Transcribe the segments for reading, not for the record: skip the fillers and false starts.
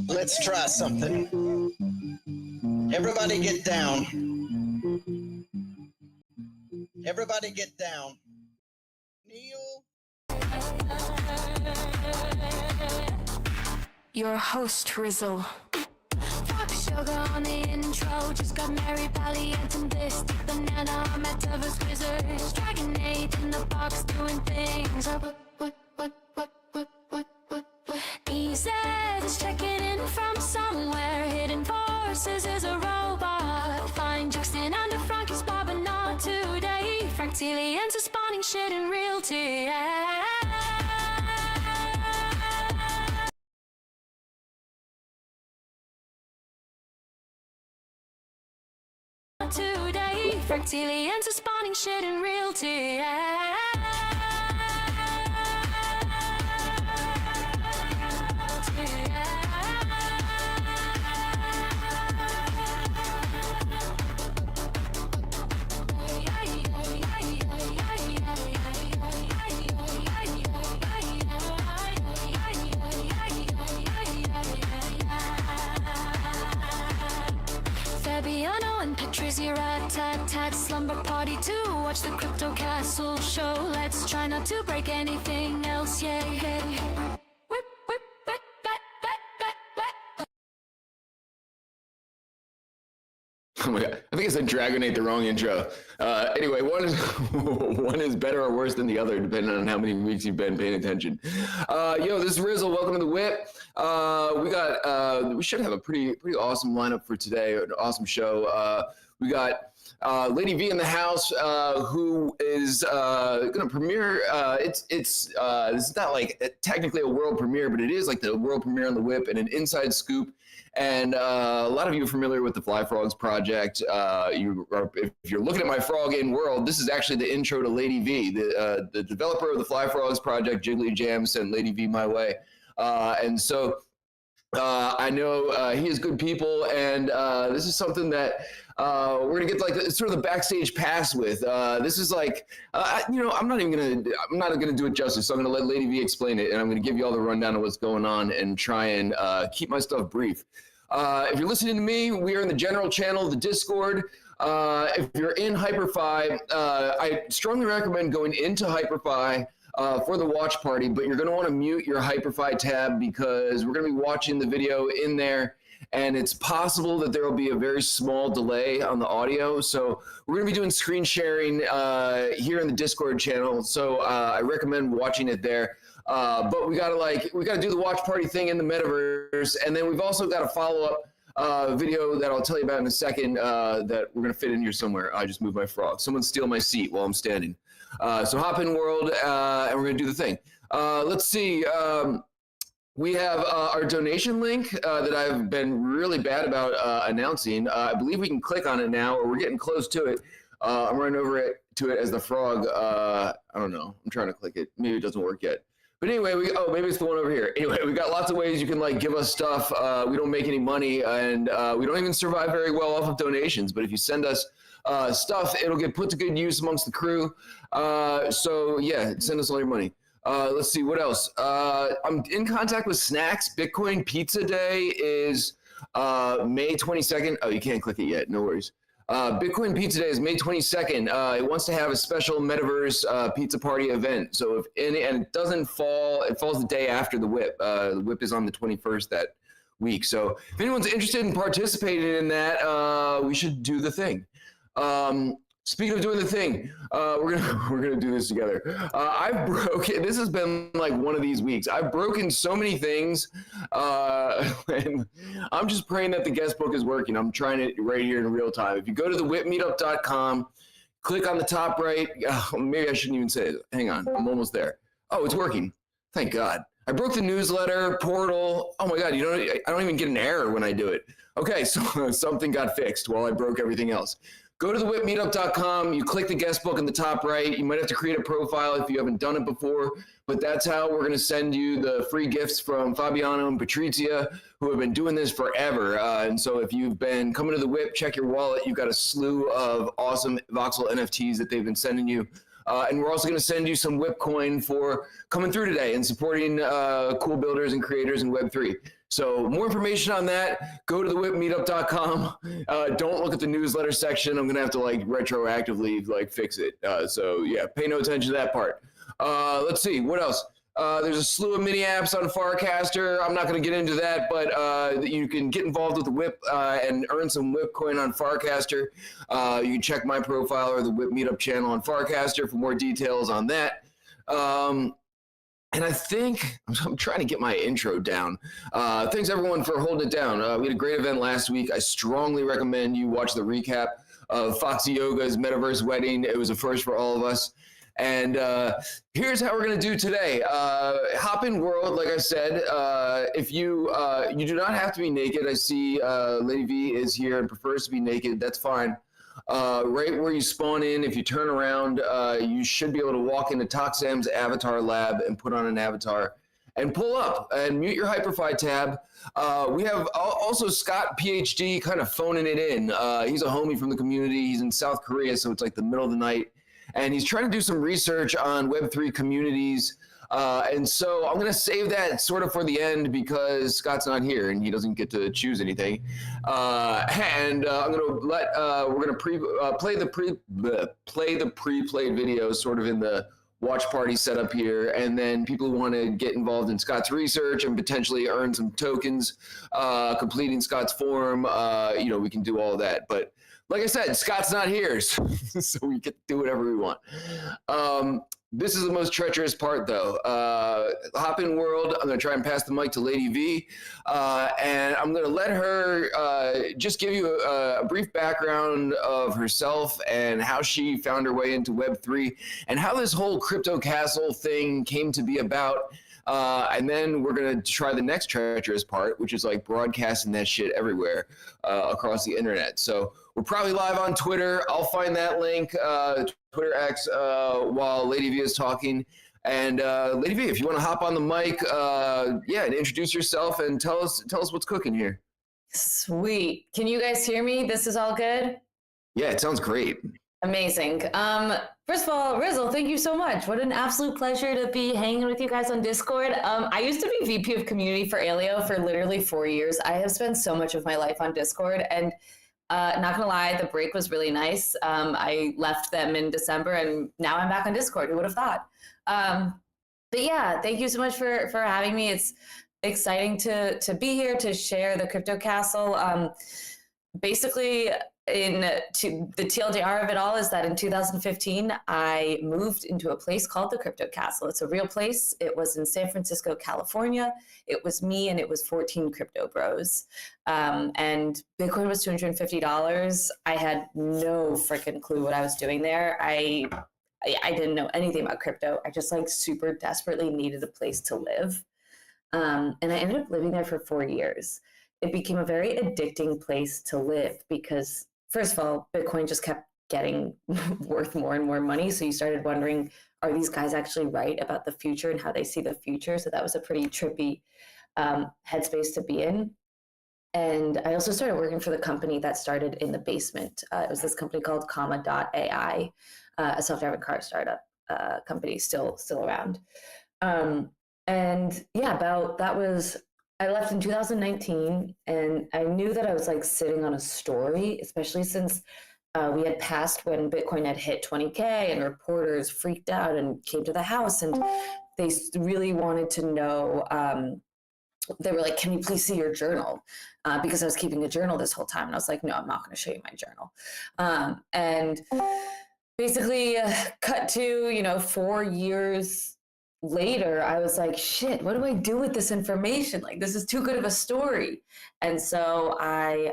Let's try something. Everybody get down. Everybody get down. Kneel. Your host, Rizzle. Fuck sugar on the intro. Just got married, Pally and bliss. Banana, Metaverse wizards. Dragon 8 in the box doing things. EZ is checking in from somewhere. Hidden Forces is a robot. Flying Juxton under Frankie's bar, but not today. Frank Telians are spawning shit in realty. Today, Frank Telians are spawning shit in realty. Fabiano and Patrizia rat-tat-tat slumber party to watch the Crypto Castle show. Let's try not to break anything else, yeah. Whip, whip, bat, bat, bat, bat, bat. Oh my god, I think I said Dragonate the wrong intro. Anyway, one is better or worse than the other, depending on how many weeks you've been paying attention. Yo, this is Rizzle. Welcome to the WIP. We should have a pretty awesome lineup for today. An awesome show. We got Lady V in the house, who is going to premiere. It's not like technically a world premiere, but it is like the world premiere on the WIP and an inside scoop. And a lot of you are familiar with the Fly Frogs project. If you're looking at my frog in world, this is actually the intro to Lady V. The developer of the Fly Frogs project, Jiggly Jam, sent Lady V my way. And so I know he is good people, and this is something that we're gonna get like sort of the backstage pass with. This is like, I'm not gonna do it justice. So I'm gonna let Lady V explain it, and I'm gonna give you all the rundown of what's going on and try and keep my stuff brief. If you're listening to me, we are in the general channel, the Discord. If you're in HyperFi, I strongly recommend going into HyperFi for the watch party, but you're going to want to mute your HyperFi tab because we're going to be watching the video in there, and it's possible that there will be a very small delay on the audio. So we're going to be doing screen sharing here in the Discord channel. So I recommend watching it there. But we got to do the watch party thing in the Metaverse, and then we've also got a follow-up video that I'll tell you about in a second that we're going to fit in here somewhere. I just moved my frog. Someone steal my seat while I'm standing. So hop in world, and we're going to do the thing. Let's see. We have our donation link that I've been really bad about announcing. I believe we can click on it now, or we're getting close to it. I'm running over to it as the frog. I don't know. I'm trying to click it. Maybe it doesn't work yet. But anyway, maybe it's the one over here. Anyway, we got lots of ways you can like give us stuff. We don't make any money, and we don't even survive very well off of donations. But if you send us stuff, it'll get put to good use amongst the crew. So yeah, send us all your money. Let's see, what else? I'm in contact with Snacks. Bitcoin Pizza Day is May 22nd. Oh, you can't click it yet. No worries. Bitcoin Pizza Day is May 22nd. It wants to have a special Metaverse pizza party event. So and it doesn't fall, it falls the day after the WIP. The WIP is on the 21st that week. So if anyone's interested in participating in that, we should do the thing. Speaking of doing the thing, we're gonna do this together. This has been like one of these weeks. I've broken so many things, and I'm just praying that the guest book is working. I'm trying it right here in real time. If you go to the WIPmeetup.com, click on the top right. Maybe I shouldn't even say it. Hang on, I'm almost there. Oh, it's working. Thank God. I broke the newsletter portal. Oh my God, I don't even get an error when I do it. Okay, so something got fixed while I broke everything else. go to the WIPmeetup.com. You click the guest book in the top right. You might have to create a profile if you haven't done it before, but that's how we're going to send you the free gifts from Fabiano and Patrizia, who have been doing this forever. And so if you've been coming to the WIP, check your wallet. You've got a slew of awesome voxel NFTs that they've been sending you. And we're also going to send you some WIP coin for coming through today and supporting cool builders and creators in Web3. So more information on that, go to the WIPmeetup.com. Don't look at the newsletter section. I'm going to have to like retroactively like fix it. So yeah, pay no attention to that part. Let's see, what else? There's a slew of mini apps on Farcaster. I'm not going to get into that, but you can get involved with the WIP and earn some WIP coin on Farcaster. You can check my profile or the WIP Meetup channel on Farcaster for more details on that. And I think I'm trying to get my intro down. Thanks everyone for holding it down. We had a great event last week. I strongly recommend you watch the recap of Foxy Yoga's Metaverse wedding. It was a first for all of us. And here's how we're going to do today. Hop in world, like I said, if you do not have to be naked. I see Lady V is here and prefers to be naked. That's fine. Right where you spawn in, if you turn around, you should be able to walk into Toxam's avatar lab and put on an avatar and pull up and mute your Hyperfi tab. We have also Scott, PhD, kind of phoning it in. He's a homie from the community. He's in South Korea, so it's like the middle of the night. And he's trying to do some research on Web3 communities. And so I'm going to save that sort of for the end because Scott's not here and he doesn't get to choose anything. I'm going to let, we're going to play the pre-played video sort of in the watch party setup here. And then people who want to get involved in Scott's research and potentially earn some tokens, completing Scott's form, we can do all of that. But like I said, Scott's not here, so we get to do whatever we want. This is the most treacherous part, though. Hop in world. I'm going to try and pass the mic to Lady V, and I'm going to let her just give you a brief background of herself and how she found her way into Web3 and how this whole crypto castle thing came to be about. And then we're going to try the next treacherous part, which is like broadcasting that shit everywhere across the internet. So we're probably live on Twitter. I'll find that link, Twitter X, while Lady V is talking. And Lady V, if you want to hop on the mic, and introduce yourself and tell us what's cooking here. Sweet. Can you guys hear me? This is all good? Yeah, it sounds great. Amazing. First of all, Rizzle, thank you so much. What an absolute pleasure to be hanging with you guys on Discord. I used to be VP of Community for Aleo for literally 4 years. I have spent so much of my life on Discord, and not gonna lie, the break was really nice. I left them in December, and now I'm back on Discord. Who would have thought? But yeah, thank you so much for having me. It's exciting to be here to share the Crypto Castle. Basically, the TLDR of it all is that in 2015, I moved into a place called the Crypto Castle. It's a real place. It was in San Francisco, California. It was me and it was 14 crypto bros. And Bitcoin was $250. I had no freaking clue what I was doing there. I didn't know anything about crypto. I just super desperately needed a place to live. And I ended up living there for 4 years. It became a very addicting place to live because, first of all, Bitcoin just kept getting worth more and more money. So you started wondering, are these guys actually right about the future and how they see the future? So that was a pretty trippy headspace to be in. And I also started working for the company that started in the basement. It was this company called Comma.ai, a self-driving car startup company, still around. And yeah, I left in 2019, and I knew that I was sitting on a story, especially since we had passed when Bitcoin had hit 20K and reporters freaked out and came to the house, and they really wanted to know, they were like, can we please see your journal? Because I was keeping a journal this whole time. And I was like, no, I'm not going to show you my journal. And basically cut to, 4 years later, I was like, shit, what do I do with this information? This is too good of a story. And so I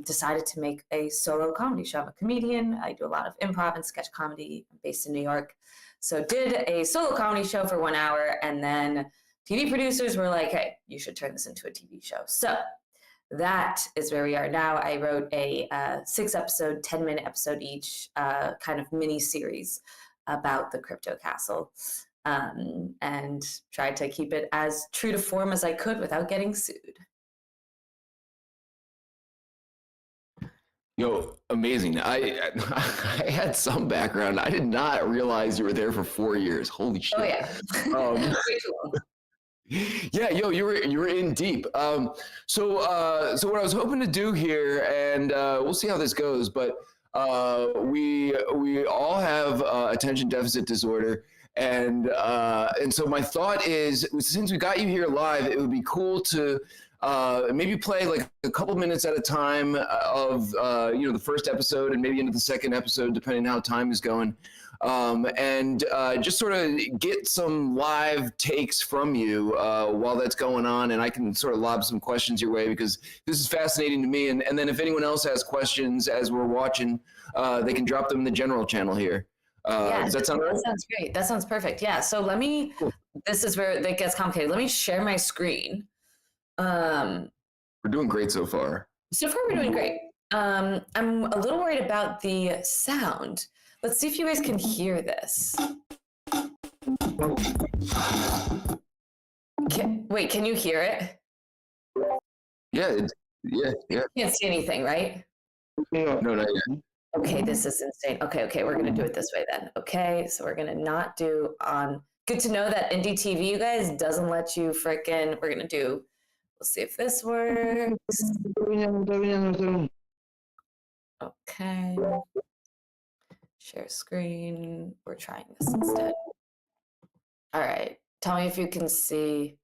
decided to make a solo comedy show. I'm a comedian. I do a lot of improv and sketch comedy. I'm based in New York. So did a solo comedy show for 1 hour, and then TV producers were like, hey, you should turn this into a TV show. So that is where we are now. I wrote a 6-episode, 10-minute episode each, kind of mini series about the crypto castle, and tried to keep it as true to form as I could without getting sued. Yo, amazing. I I had some background. I did not realize you were there for 4 years. Holy shit. Oh yeah. Um, Way too long. Yeah, yo, you were in deep. So what I was hoping to do here, and we'll see how this goes, but we all have attention deficit disorder, and so my thought is, since we got you here live, it would be cool to maybe play like a couple minutes at a time of the first episode and maybe into the second episode, depending on how time is going. And just sort of get some live takes from you while that's going on, and I can sort of lob some questions your way, because this is fascinating to me. And then if anyone else has questions as we're watching, they can drop them in the general channel here. Does that sound right? That sounds great. That sounds perfect. Yeah. So let me, this is where it gets complicated. Let me share my screen. We're doing great so far. So far we're doing great. I'm a little worried about the sound. Let's see if you guys can hear this. Wait, can you hear it? Yeah. You can't see anything, right? No, not yet. Okay, this is insane. Okay, we're gonna do it this way then. Okay, so we're gonna not do on. Good to know that Indie TV, you guys, doesn't let you frickin'. We're gonna do. We'll see if this works. Okay. Share screen. We're trying this instead. All right. Tell me if you can see.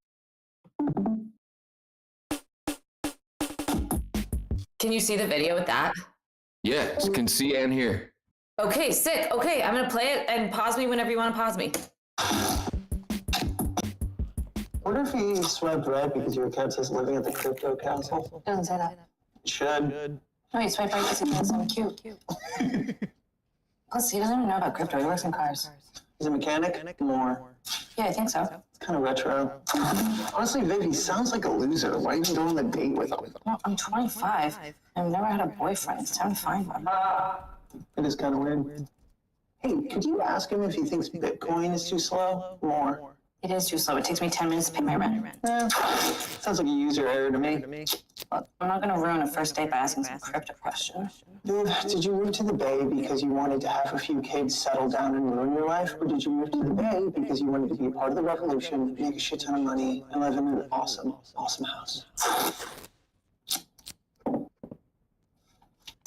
Can you see the video with that? Yes, can see and hear. Okay, sick. Okay, I'm gonna play it and pause me whenever you want to pause me. What if you swiped right because your cat says living at the crypto castle? It doesn't say that. It should. No, you swipe right because he thinks I'm cute. Plus, he doesn't even know about crypto. He works in cars. He's a mechanic? More. Yeah, I think so. It's kind of retro. Honestly, Viv, he sounds like a loser. Why even go on a date with him? Well, I'm 25. I've never had a boyfriend. It's time to find one. It is kind of weird. Hey, could you ask him if he thinks Bitcoin is too slow? More. It is too slow. It takes me 10 minutes to pay my rent. Sounds like a user error to me. Well, I'm not going to ruin a first date by asking some crypto questions. Viv, did you move to the Bay because you wanted to have a few kids settle down and ruin your life? Or did you move to the Bay because you wanted to be a part of the revolution, make a shit ton of money, and live in an awesome, awesome house? Is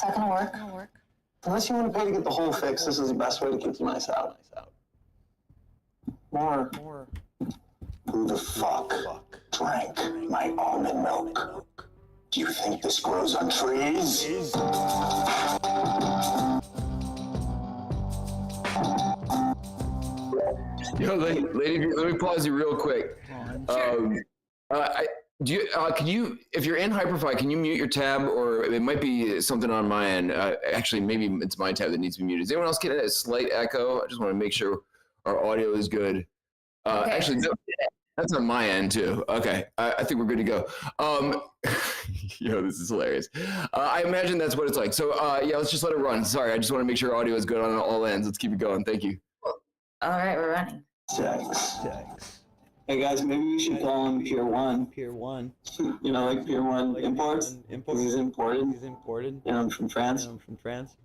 that going to work? Unless you want to pay to get the whole fix, this is the best way to keep the mice out. More. Who the fuck drank my almond milk? Do you think this grows on trees? Yo, lady, let me pause you real quick. Can you, if you're in Hyperfy, can you mute your tab, or it might be something on my end? Actually, maybe it's my tab that needs to be muted. Does anyone else get a slight echo? I just want to make sure our audio is good. Okay. Actually, no, that's on my end too. Okay, I think we're good to go. Yo, this is hilarious. I imagine that's what it's like. So yeah, let's just let it run. Sorry, I just want to make sure audio is good on all ends. Let's keep it going. Thank you. All right, we're running. Sex. Hey guys, maybe we should call him Pier 1. Pier 1. You know, like Pier 1 imports? Imports. He's imported. He's imported. You know, I'm from France. I'm from France.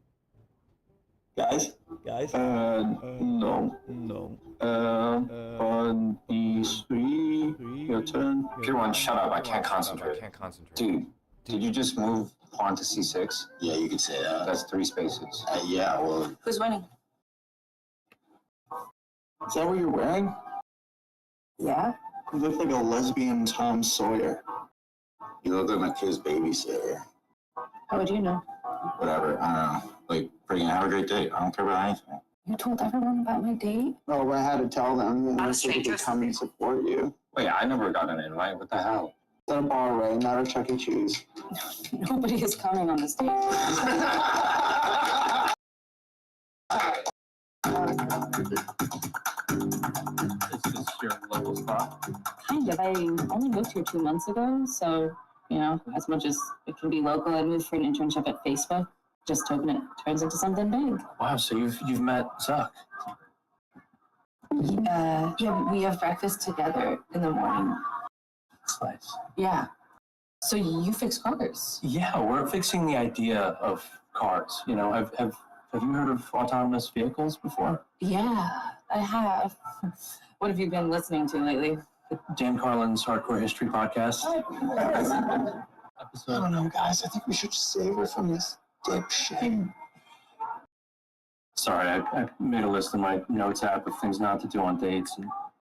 Guys? No. On B3, your turn. Pier 1, shut up. I can't concentrate. Dude, did you just move pawn to C6? Yeah, you could say that. That's 3 spaces. Yeah, well, Who's winning? Is that what you're wearing? Yeah. You look like a lesbian Tom Sawyer. you look like my kid's babysitter. How would you know? Whatever, I don't know. Like, freaking have a great day. I don't care about anything. You told everyone about my date? Oh, but I had to tell them, and Not a so they stranger. could come and support you. Wait, I never got an invite. What the hell? It's at a bar, right? Not a Chuck E. Cheese. Nobody is coming on this date. Is this your local spot? Kind of. I only moved here 2 months ago, so You know, as much as it can be local, I moved for an internship at Facebook. Just hoping it turns into something big. Wow, so you've met Zuck. Yeah, we have breakfast together in the morning. That's nice. Yeah. So you fix cars? Yeah, we're fixing the idea of cars. You know, have you heard of autonomous vehicles before? Yeah, I have. What have you been listening to lately? Dan Carlin's Hardcore History podcast. I don't know, guys. I think we should just save her from this dipshit. Sorry, I made a list in my notes app of things not to do on dates, and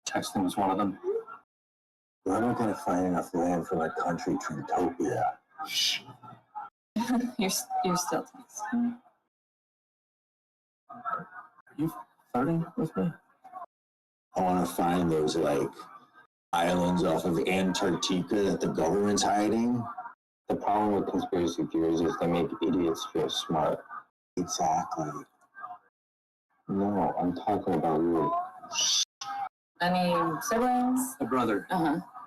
texting was one of them. We're not gonna find enough land for my country Trutopia. You're still texting. Are you flirting with me? I wanna find those, like, islands off of Antarctica that the government's hiding. The problem with conspiracy theories is they make idiots feel smart. Exactly. No, I'm talking about you. Any siblings? My brother,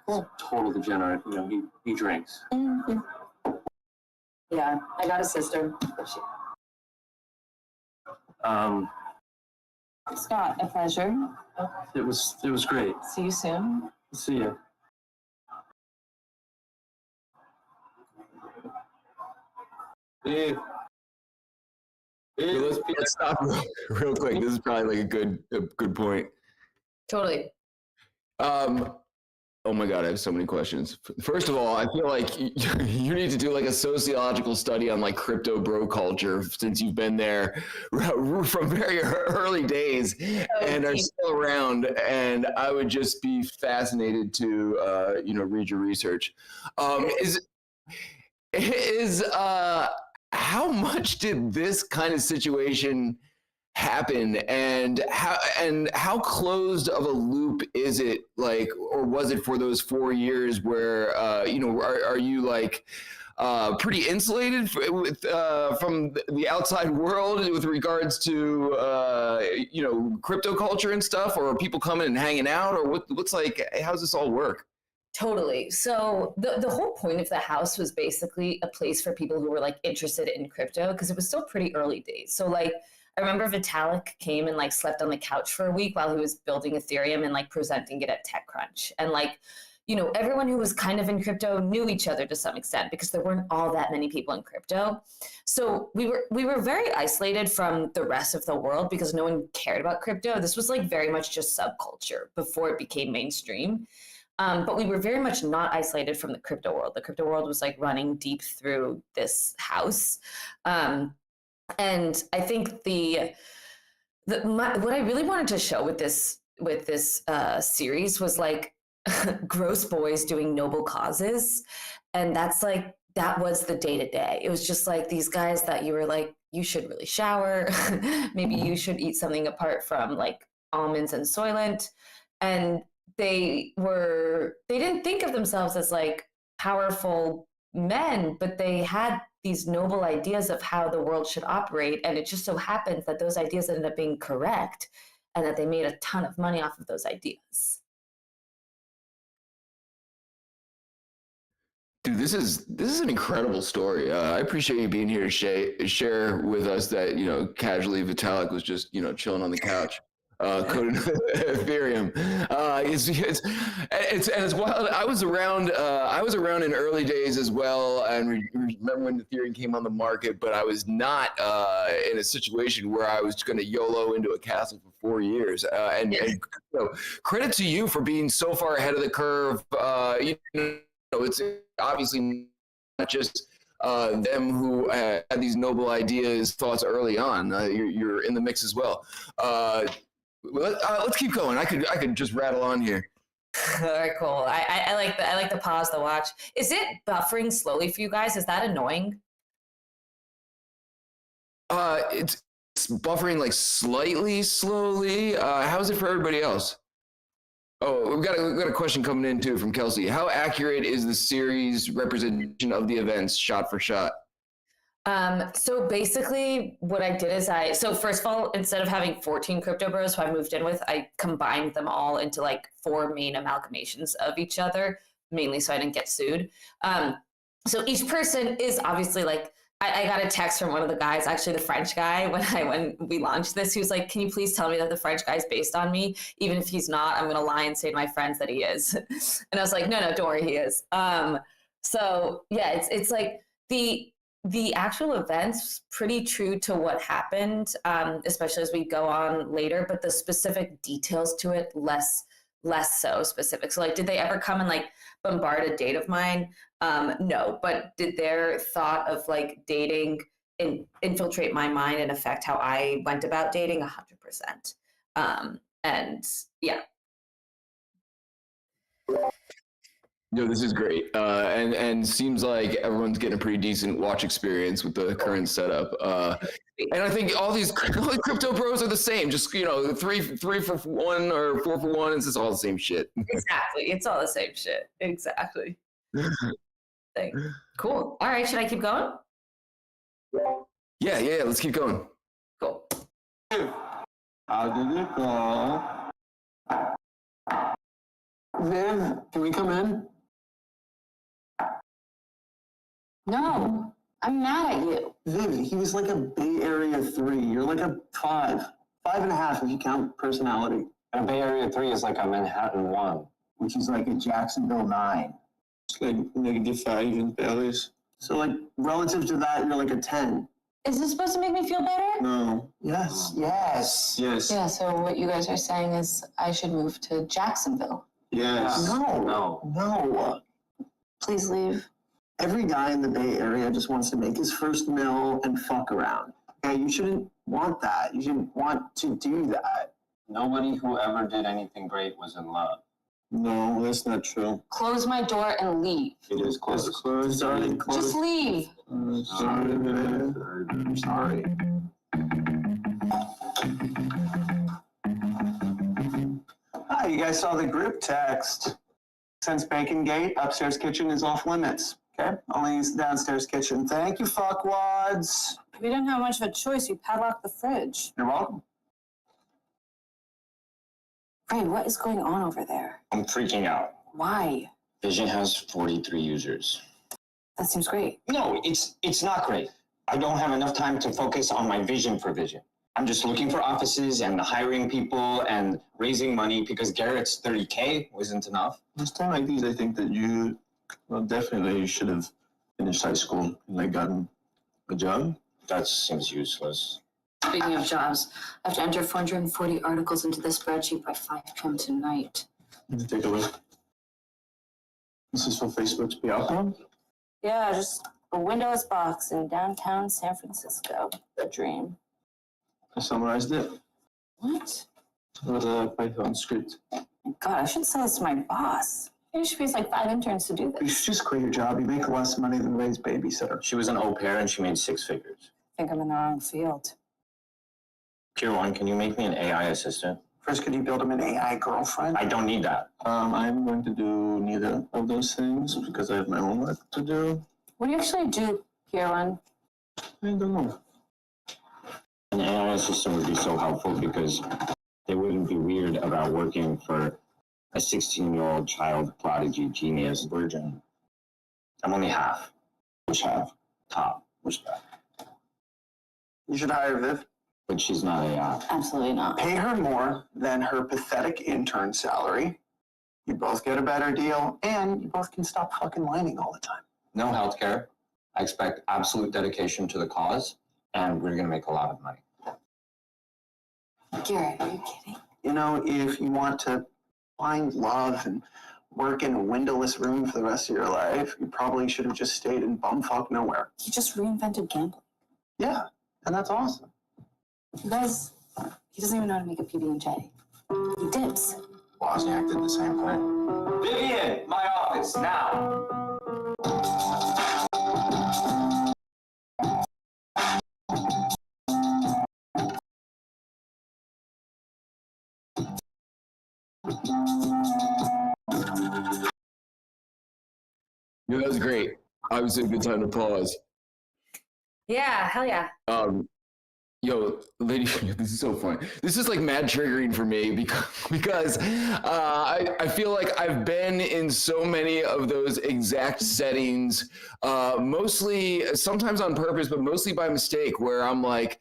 Cool. total degenerate. You know, he drinks. Mm-hmm. Yeah, I got a sister. Scott, a pleasure. It was great. See you soon. See ya. Hey. Let's stop real quick. This is probably like a good point. Totally. Oh my God, I have so many questions. First of all, I feel like you need to do like a sociological study on like crypto bro culture, since you've been there from very early days and are still around. And I would just be fascinated to, read your research. How much did this kind of situation happen, and how closed of a loop is it, like, or was it for those 4 years where are you like pretty insulated from the outside world with regards to crypto culture and stuff, or are people coming and hanging out, or what's like, how's this all work? Totally. So the whole point of the house was basically a place for people who were like interested in crypto, because it was still pretty early days. So like, I remember Vitalik came and like slept on the couch for a week while he was building Ethereum and like presenting it at TechCrunch. And like, everyone who was kind of in crypto knew each other to some extent, because there weren't all that many people in crypto. So we were very isolated from the rest of the world because no one cared about crypto. This was like very much just subculture before it became mainstream. But we were very much not isolated from the crypto world. The crypto world was like running deep through this house. And I think what I really wanted to show with this series was like gross boys doing noble causes. And that was the day to day. It was just like these guys that you were like, you should really shower. Maybe you should eat something apart from like almonds and Soylent. And they didn't think of themselves as like powerful men, but they had these noble ideas of how the world should operate. And it just so happens that those ideas ended up being correct and that they made a ton of money off of those ideas. Dude, this is an incredible story. I appreciate you being here to share with us that, casually Vitalik was just, chilling on the couch. Coding Ethereum. It's wild. I was around in early days as well, and remember when Ethereum came on the market. But I was not in a situation where I was going to YOLO into a castle for 4 years. And credit to you for being so far ahead of the curve. It's obviously not just them who had these noble ideas, thoughts early on. You're in the mix as well. Let's keep going. I could just rattle on here. All right, cool. I like the pause, the watch. Is it buffering slowly for you guys? Is that annoying? It's buffering like slightly slowly. How is it for everybody else? Oh, we've got a question coming in too from Kelsey. How accurate is the series representation of the events shot for shot? So basically what I did is first of all, instead of having 14 crypto bros who I moved in with, I combined them all into like 4 main amalgamations of each other, mainly so I didn't get sued. so each person is obviously like, I got a text from one of the guys, actually the French guy, when we launched this, he was like, can you please tell me that the French guy's based on me? Even if he's not, I'm going to lie and say to my friends that he is. And I was like, no, don't worry, he is. So yeah, it's like the actual event's pretty true to what happened, especially as we go on later, but the specific details to it, less so specific. So like, did they ever come and like bombard a date of mine? No, but did their thought of like dating infiltrate my mind and affect how I went about dating? 100%. And yeah. No, this is great, and seems like everyone's getting a pretty decent watch experience with the current setup. And I think all these crypto pros are the same. Just 3 for 1 or 4 for 1. It's just all the same shit. Exactly, it's all the same shit. Exactly. Cool. All right, should I keep going? Yeah. Let's keep going. Cool. How did it go? Viv, can we come in? No, I'm mad at you. Viv, he was like a Bay Area 3. You're like a 5. 5.5 if you count personality. And Bay Area 3 is like a Manhattan 1. Which is like a Jacksonville 9. It's like -5 in Paris. So like relative to that, you're like a 10. Is this supposed to make me feel better? No. Yes. Yes. Yeah, so what you guys are saying is I should move to Jacksonville. Yes. No. Please leave. Every guy in the Bay Area just wants to make his first mill and fuck around. Okay, you shouldn't want that. You shouldn't want to do that. Nobody who ever did anything great was in love. No, that's not true. Close my door and leave. It is closed. It's closed. It's already closed. Just leave. Sorry, man. I'm sorry. Hi, you guys saw the group text. Since Bacon Gate, upstairs kitchen is off limits. Okay, only use the downstairs kitchen. Thank you, fuckwads. We didn't have much of a choice. We padlocked the fridge. You're welcome. Ray, what is going on over there? I'm freaking out. Why? Vision has 43 users. That seems great. No, it's not great. I don't have enough time to focus on my vision for Vision. I'm just looking for offices and hiring people and raising money because Garrett's 30K wasn't enough. This time like these, I think that you, definitely should have finished high school and like gotten a job. That seems useless. Speaking of jobs, I have to enter 440 articles into the spreadsheet by 5 p.m. tonight. Let me take a look. This is for Facebook to be out on? Yeah, just a windowless box in downtown San Francisco. A dream. I summarized it. What? With a Python script. God, I should sell this to my boss. Maybe she pays like 5 interns to do You this. should just quit your job. You make less money than Ray's babysitter. She was an au pair and she made 6 figures. I think I'm in the wrong field. Tier 1, can you make me an AI assistant? First, could you build him an AI girlfriend? I don't need that. I'm going to do neither of those things because I have my own work to do. What do you actually do, Tier 1? I don't know. An AI assistant would be so helpful because they wouldn't be weird about working for a 16-year-old child prodigy genius virgin. I'm only half. Which half? Top. Respect. You should hire Viv. But she's not AI. Absolutely not. Pay her more than her pathetic intern salary. You both get a better deal, and you both can stop fucking whining all the time. No healthcare. I expect absolute dedication to the cause, and we're going to make a lot of money. Garrett, are you kidding? You know, if you want to find love and work in a windowless room for the rest of your life, you probably should have just stayed in bumfuck nowhere. He just reinvented gambling. Yeah, and that's awesome. You guys, he doesn't even know how to make a PB&J. He dips. Wozniak acted the same way. Vivian, my office, now. Yeah, that was great. Obviously, a good time to pause. Yeah, hell yeah. Yo, lady, this is so funny. This is like mad triggering for me because I feel like I've been in so many of those exact settings, mostly sometimes on purpose, but mostly by mistake, where I'm like,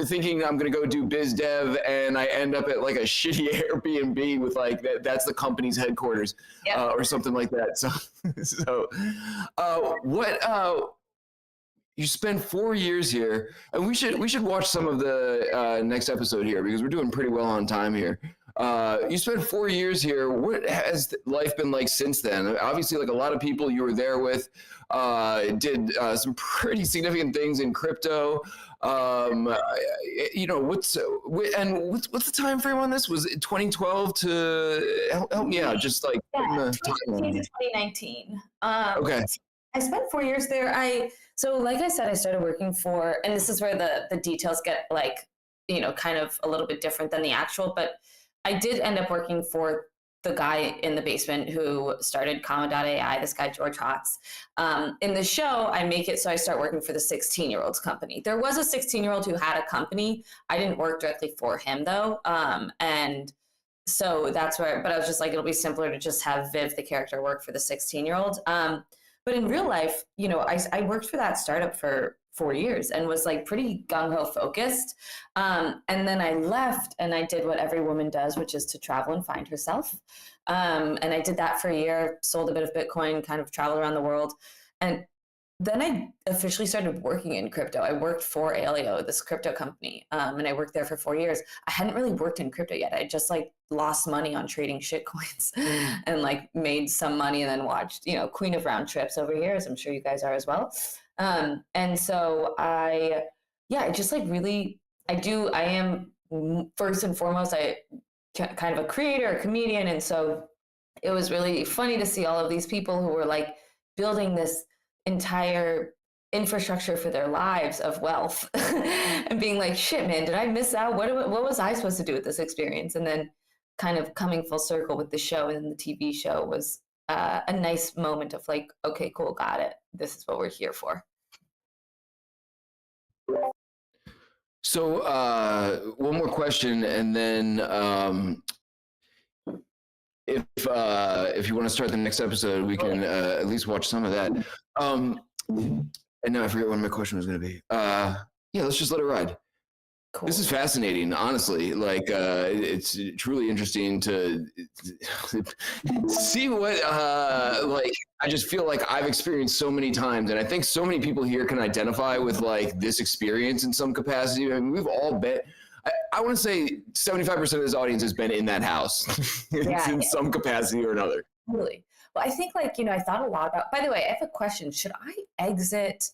thinking I'm gonna go do biz dev, and I end up at like a shitty Airbnb with like that's the company's headquarters, or something like that. So, you spent 4 years here, and we should watch some of the next episode here because we're doing pretty well on time here. You spent 4 years here. What has life been like since then? Obviously, like a lot of people you were there with did some pretty significant things in crypto. What's the time frame on this? Was it 2012 to help me out? Just like 2018 to 2019. Okay. I spent 4 years there. So like I said, I started working for, and this is where the details get like, kind of a little bit different than the actual, but I did end up working for the guy in the basement who started Comma.ai, this guy, George Hotz. In the show, I make it so I start working for the 16-year-old's company. There was a 16-year-old who had a company. I didn't work directly for him though. And so that's where, but I was just like, it'll be simpler to just have Viv, the character, work for the 16-year-old. But in real life, I worked for that startup for 4 years and was like pretty gung-ho focused. And then I left and I did what every woman does, which is to travel and find herself. And I did that for a year, sold a bit of Bitcoin, kind of traveled around the world. And then I officially started working in crypto. I worked for Aleo, this crypto company, and I worked there for 4 years. I hadn't really worked in crypto yet. I just like lost money on trading shit coins and like made some money and then watched, Queen of Round Trips over here, as I'm sure you guys are as well. And so I just like really, I am first and foremost, kind of a creator, a comedian. And so it was really funny to see all of these people who were like building this entire infrastructure for their lives of wealth and being like, shit, man, did I miss out? What was I supposed to do with this experience? And then kind of coming full circle with the show, and then the TV show was a nice moment of like, okay, cool, got it. This is what we're here for. So one more question, and then if you want to start the next episode, we can at least watch some of that. And now I forget what my question was going to be. Let's just let it ride. Cool. This is fascinating, honestly. Like, it's truly interesting to see what, I just feel like I've experienced so many times, and I think so many people here can identify with like this experience in some capacity. I mean, we've all been. I want to say 75% of this audience has been in that house in some capacity or another. Really. Well, I think like, I thought a lot about, by the way, I have a question. Should I exit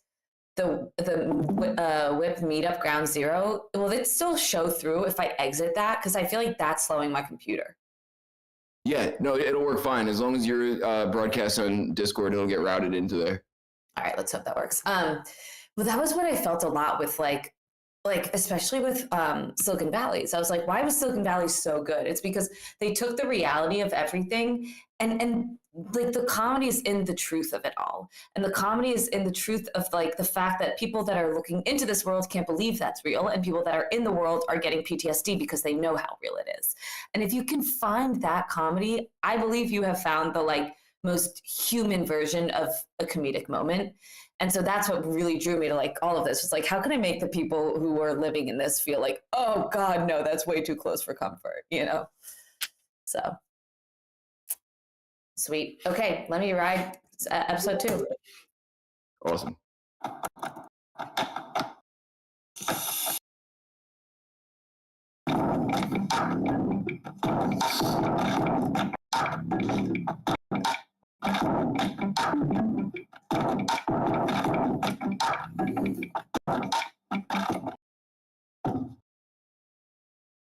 the WIP Meetup Ground Zero? Will it still show through if I exit that? Because I feel like that's slowing my computer. Yeah, no, it'll work fine. As long as you're broadcast on Discord, it'll get routed into there. All right, let's hope that works. Well, that was what I felt a lot with like especially with Silicon Valley. So I was like, why was Silicon Valley so good? It's because they took the reality of everything and like the comedy is in the truth of it all. And the comedy is in the truth of like the fact that people that are looking into this world can't believe that's real. And people that are in the world are getting PTSD because they know how real it is. And if you can find that comedy, I believe you have found the like most human version of a comedic moment. And so that's what really drew me to like all of this. It's like, how can I make the people who are living in this feel like, oh God, no, that's way too close for comfort, So sweet. Okay, let me ride episode 2. Awesome.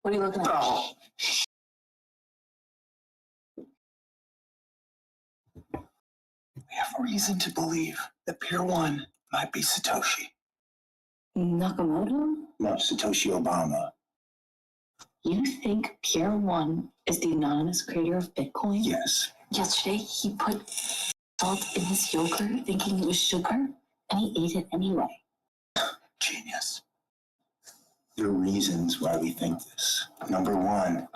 What are you looking at? Oh. We have reason to believe that Pier 1 might be Satoshi. Nakamoto? No, Satoshi Obama. You think Pier 1 is the anonymous creator of Bitcoin? Yes. Yesterday, he put salt in his yogurt thinking it was sugar, and he ate it anyway. Genius. There are reasons why we think this. Number one,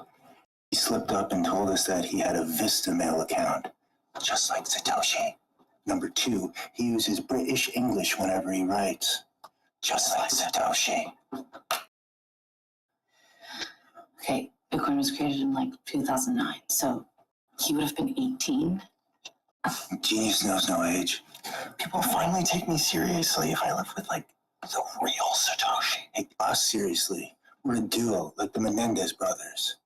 he slipped up and told us that he had a Vista mail account, just like Satoshi. Number two, he uses British English whenever he writes, just like Satoshi. Okay, Bitcoin was created in like 2009, so he would have been 18. Genius knows no age. People finally take me seriously if I live with like the real Satoshi. Hey, us seriously. We're a duo, like the Menendez brothers.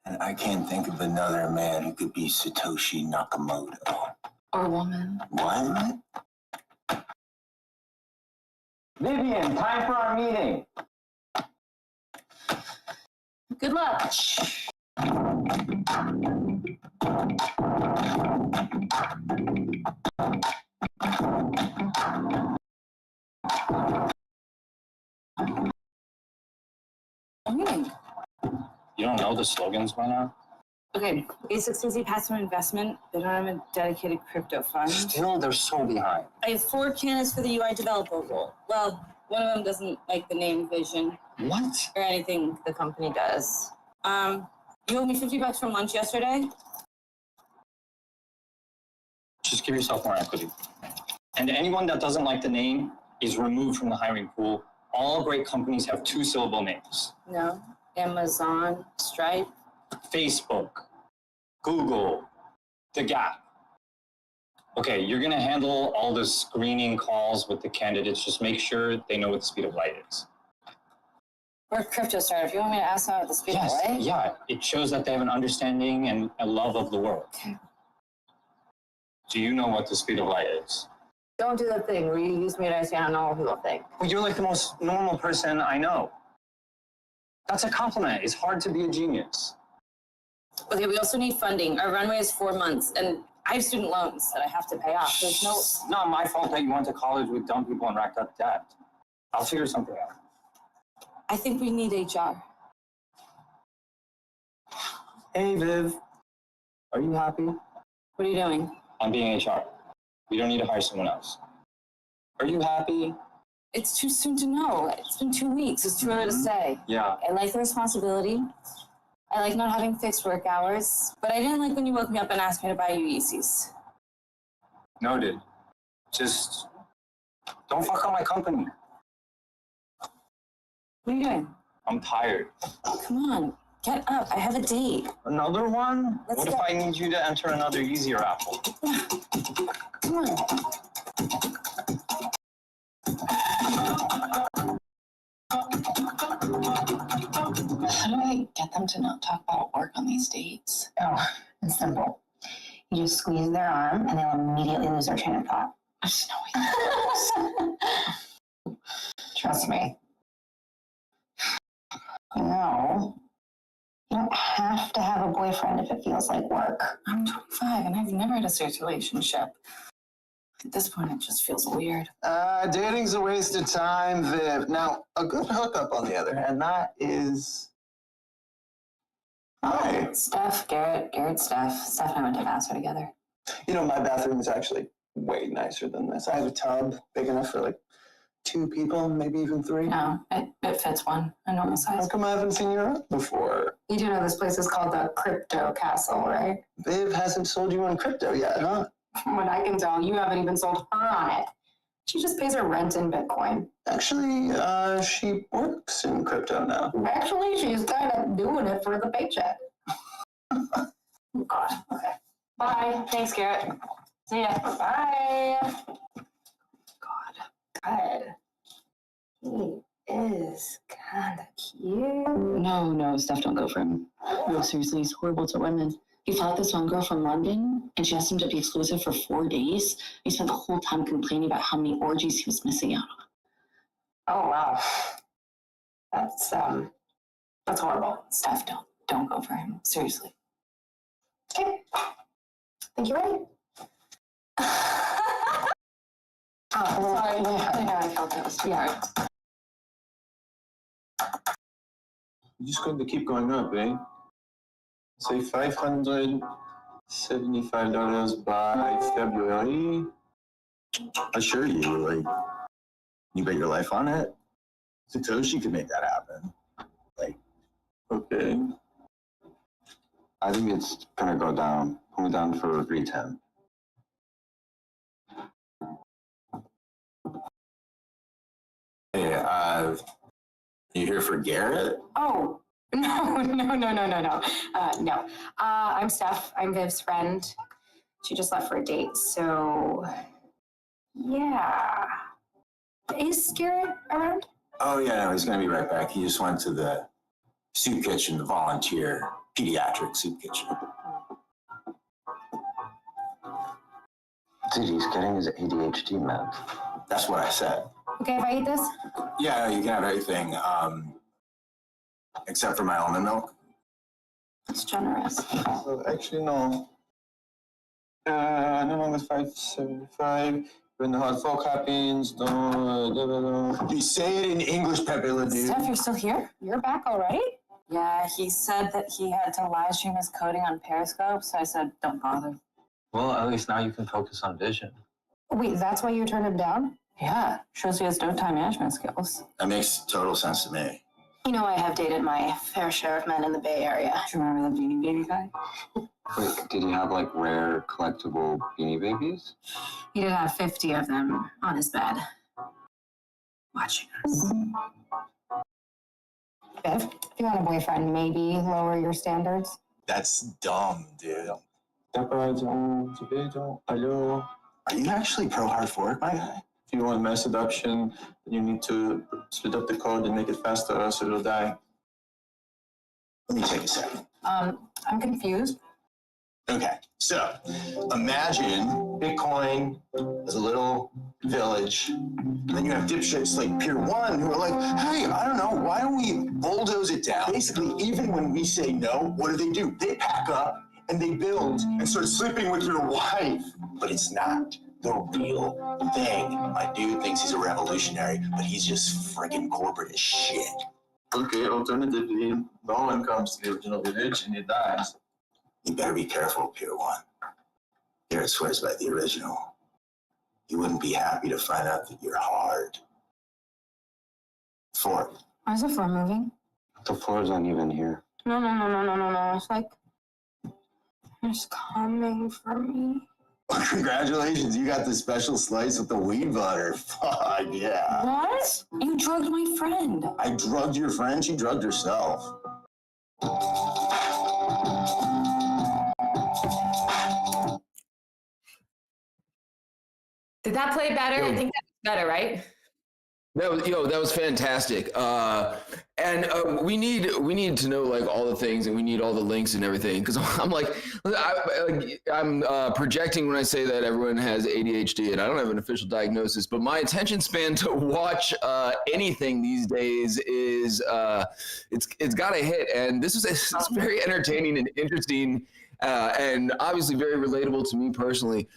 And I can't think of another man who could be Satoshi Nakamoto. Or woman. What? Vivian, time for our meeting. Good luck. Meeting. You don't know the slogans by now? Okay, basics easy passive investment. They don't have a dedicated crypto fund. Still, they're so behind. I have 4 candidates for the UI developer role. Well, one of them doesn't like the name Vision What? or anything the company does. You owed me $50 from lunch yesterday. Just give yourself more equity. And anyone that doesn't like the name is removed from the hiring pool. All great companies have 2-syllable names. No, Amazon, Stripe. Facebook, Google, The Gap. Okay, you're gonna handle all the screening calls with the candidates. Just make sure they know what the speed of light is. We're a crypto startup. You want me to ask them about the speed of light? Yeah, it shows that they have an understanding and a love of the world. Okay. Do you know what the speed of light is? Don't do that thing where you use me to understand how normal people think. Well, you're like the most normal person I know. That's a compliment. It's hard to be a genius. Okay, we also need funding. Our runway is 4 months, and I have student loans that I have to pay off. There's no... It's not my fault that you went to college with dumb people and racked up debt. I'll figure something out. I think we need HR. Hey, Viv. Are you happy? What are you doing? I'm being HR. We don't need to hire someone else. Are you happy? It's too soon to know. It's been 2 weeks. It's too early to say. Yeah. I like the responsibility. I like not having fixed work hours, but I didn't like when you woke me up and asked me to buy you Yeezys. Noted. Just don't fuck up my company. What are you doing? I'm tired. Come on, get up. I have a date. Another one? Let's What go. if I need you to enter another easier apple? Come on. How do I get them to not talk about work on these dates? Oh, it's simple. You just squeeze their arm and they'll immediately lose their train of thought. I just know it. Trust me. No. You don't have to have a boyfriend if it feels like work. I'm 25 and I've never had a serious relationship. At this point, it just feels weird. Dating's a waste of time, Viv. Now, a good hookup, on the other hand, that is... Hi. Steph, Garrett, Steph. Steph and I went to Vassar together. You know, my bathroom is actually way nicer than this. I have a tub big enough for like 2 people, maybe even 3. No, it fits one, a normal size. How come I haven't seen you around before? You do know this place is called the Crypto Castle, right? Viv hasn't sold you on crypto yet, huh? From what I can tell, you haven't even sold her on it. She just pays her rent in Bitcoin. Actually, she works in crypto now. Actually, she's kind of doing it for the paycheck. Oh, God. Okay. Bye. Thanks, Garrett. See ya. Bye. God. He is kind of cute. No, Steph, don't go for him. No, seriously, he's horrible to women. He fought this one girl from London, and she asked him to be exclusive for 4 days. He spent the whole time complaining about how many orgies he was missing out on. Oh, wow. That's horrible. Steph, don't go for him. Seriously. Okay. Think you're ready? Oh, sorry. Yeah, I felt that was too hard. You're just going to keep going up, eh? Say $575 by February. I assure you, like, You bet your life on it? Satoshi could make that happen. Like, Okay. I think it's gonna go down. Put me down for 310. hey, you here for Garrett? Oh, no. No. I'm Steph. I'm Viv's friend. She just left for a date, so yeah. Is Garrett around? Oh yeah, no, he's gonna be right back. He just went to the soup kitchen, the volunteer pediatric soup kitchen. Dude, he's getting his ADHD meds. That's what I said. Okay, if I eat this? Yeah, you can have everything, except for my almond milk. It's generous. Actually, no. No longer 575. When the hard fork happens, You say it in English, Pepe Le Dude. Steph, you're still here? You're back already? Yeah, he said that he had to live stream his coding on Periscope, so I said, don't bother. Well, at least now you can focus on vision. Wait, that's why you turned him down? Yeah, shows he has no time management skills. That makes total sense to me. You know, I have dated my fair share of men in the Bay Area. Do you remember the Beanie Baby guy? Wait, did he have like rare collectible Beanie Babies? He did have 50 of them on his bed, watching us. Viv, if you want a boyfriend, maybe lower your standards. That's dumb, dude. Hello. Are you actually pro hard fork, my guy? If you want mass adoption, then you need to split up the code and make it faster, or else it'll die. Let me take a second. I'm confused. Okay, so imagine Bitcoin as a little village, and then you have dipshits like Pier 1 who are like, hey, I don't know, why don't we bulldoze it down? Basically, even when we say no, what do? They pack up and they build and start sleeping with your wife. But it's not the real thing. My dude thinks he's a revolutionary, but he's just freaking corporate as shit. Okay, alternatively, no one comes to the original village and it dies. You better be careful, Pier 1. Garrett swears by the original. You wouldn't be happy to find out that you're hard. 4. Why is the floor moving? The floor's uneven here. No. It's like it's coming for me. Well, congratulations, you got the special slice with the weed butter. Fuck yeah. What? You drugged my friend. I drugged your friend, she drugged herself. Did that play better? I think that's better, right? That was fantastic. We need to know like all the things, and we need all the links and everything. Because I'm projecting when I say that everyone has ADHD, and I don't have an official diagnosis. But my attention span to watch anything these days is it's got to hit. And it's very entertaining and interesting, and obviously very relatable to me personally.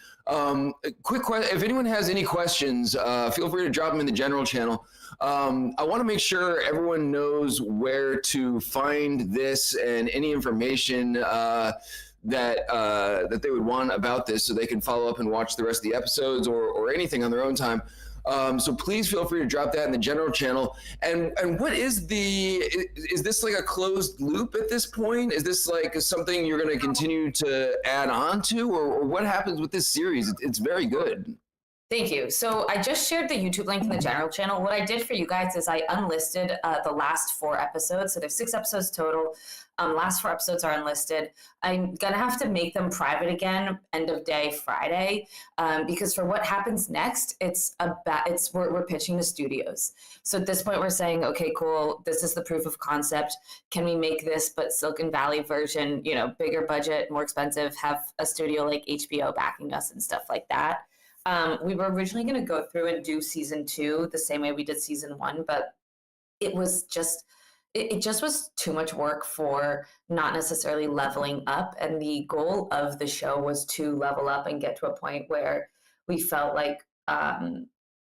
Quick question: if anyone has any questions, feel free to drop them in the general channel. I want to make sure everyone knows where to find this and any information that they would want about this, so they can follow up and watch the rest of the episodes or anything on their own time. So please feel free to drop that in the general channel. And what is this like a closed loop at this point? Is this like something you're going to continue to add on to, or what happens with this series? It's very good. Thank you. So I just shared the YouTube link in the general channel. What I did for you guys is I unlisted the last 4 episodes. So there's 6 episodes total. Last 4 episodes are unlisted. I'm gonna have to make them private again, end of day Friday, because for what happens next, we're pitching to studios. So at this point, we're saying, okay, cool. This is the proof of concept. Can we make this but Silicon Valley version? You know, bigger budget, more expensive. Have a studio like HBO backing us and stuff like that. We were originally going to go through and do season 2 the same way we did season 1, but it was just. It just was too much work for not necessarily leveling up. And the goal of the show was to level up and get to a point where we felt like,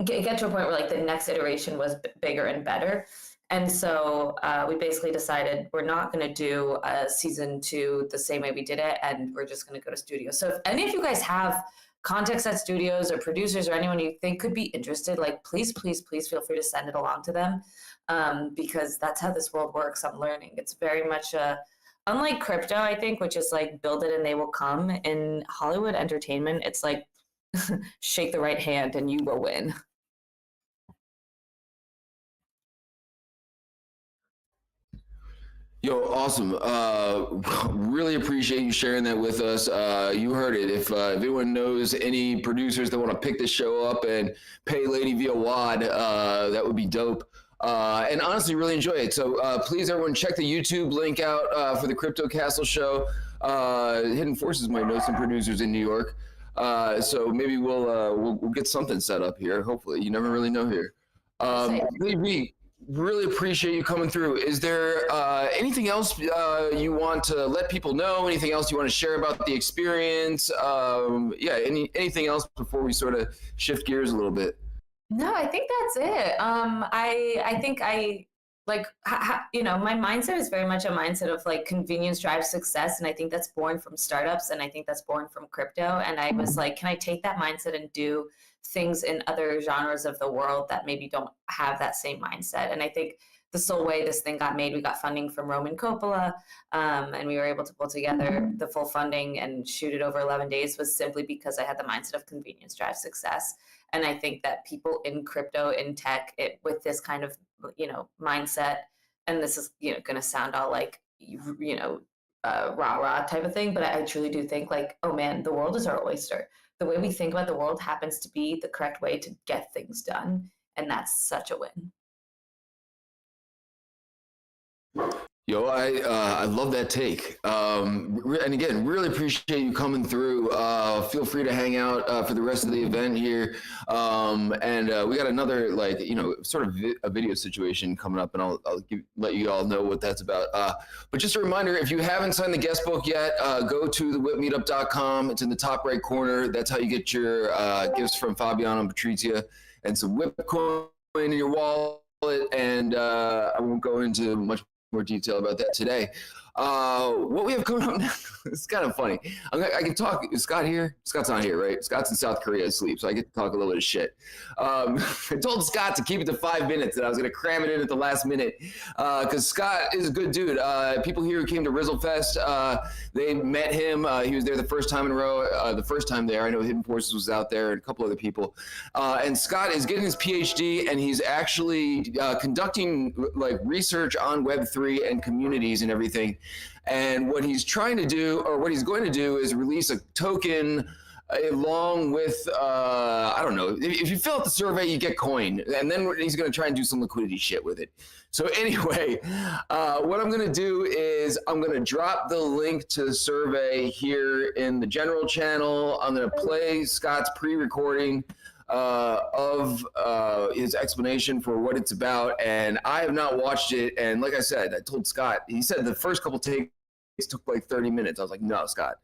get to a point where like the next iteration was bigger and better. And so we basically decided we're not going to do season 2 the same way we did it. And we're just going to go to studio. So if any of you guys have contact set studios or producers or anyone you think could be interested, like please feel free to send it along to them, because that's how this world works. I'm learning. It's very much unlike crypto, I think, which is like build it and they will come. In Hollywood entertainment, it's like shake the right hand and you will win. Yo, awesome. Really appreciate you sharing that with us. You heard it. If anyone knows any producers that want to pick this show up and pay Lady via WAD, that would be dope. And honestly, really enjoy it. So please, everyone, check the YouTube link out for the Crypto Castle show. Hidden Forces might know some producers in New York. So maybe we'll get something set up here. Hopefully, you never really know here. Maybe. Really appreciate you coming through. Is there anything else you want to let people know? Anything else you want to share about the experience? Yeah, anything else before we sort of shift gears a little bit? No, I think that's it. I think my mindset is very much a mindset of like convenience drives success, and I think that's born from startups, and I think that's born from crypto. And I was like, can I take that mindset and do things in other genres of the world that maybe don't have that same mindset? And I think the sole way this thing got made, we got funding from Roman Coppola, and we were able to pull together the full funding and shoot it over 11 days, was simply because I had the mindset of convenience drives success. And I think that people in crypto, in tech, with this kind of, mindset, and this is, going to sound all like, rah-rah type of thing, but I truly do think like, oh man, the world is our oyster. The way we think about the world happens to be the correct way to get things done. And that's such a win. Yo, I love that take. And again, really appreciate you coming through. Feel free to hang out for the rest of the event here. And we got another, sort of a video situation coming up, and I'll let you all know what that's about. But just a reminder, if you haven't signed the guest book yet, go to the WIPmeetup.com. It's in the top right corner. That's how you get your gifts from Fabiano and Patrizia and some WIP coin in your wallet. And I won't go into much more detail about that today. What we have coming up now, it's kind of funny. I can talk. Is Scott here? Scott's not here, right? Scott's in South Korea asleep, so I get to talk a little bit of shit. I told Scott to keep it to 5 minutes, and I was going to cram it in at the last minute because Scott is a good dude. People here who came to Rizzle Fest, they met him. He was there the first time in a row, the first time there. I know Hidden Forces was out there and a couple other people. And Scott is getting his PhD, and he's actually conducting research on Web3 and communities and everything. And what he's trying to do, or what he's going to do, is release a token along with, I don't know, if you fill out the survey, you get coin. And then he's going to try and do some liquidity shit with it. So anyway, what I'm going to do is I'm going to drop the link to the survey here in the general channel. I'm going to play Scott's pre-recording of his explanation for what it's about, and I have not watched it. And like I said, I told Scott, he said the first couple takes took like 30 minutes. I was like, no, Scott.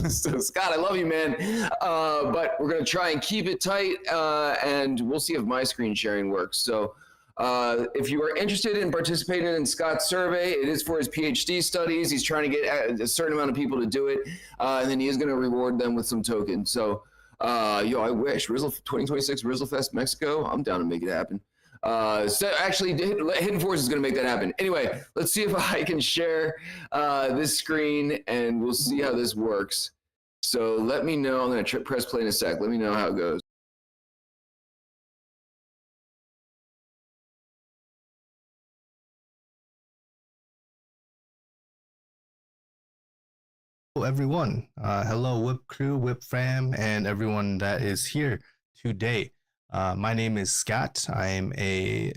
So Scott, I love you, man. But we're gonna try and keep it tight, and we'll see if my screen sharing works. So if you are interested in participating in Scott's survey, it is for his PhD studies. He's trying to get a certain amount of people to do it, and then he is going to reward them with some tokens. So I wish. 2026 Rizzle Fest Mexico, I'm down to make it happen. So actually, Hidden Force is going to make that happen. Anyway, let's see if I can share this screen, and we'll see how this works. So let me know. I'm going to press play in a sec. Let me know how it goes. Hello, everyone. Hello, WIP crew, WIP fam, and everyone that is here today. My name is Scott. I am a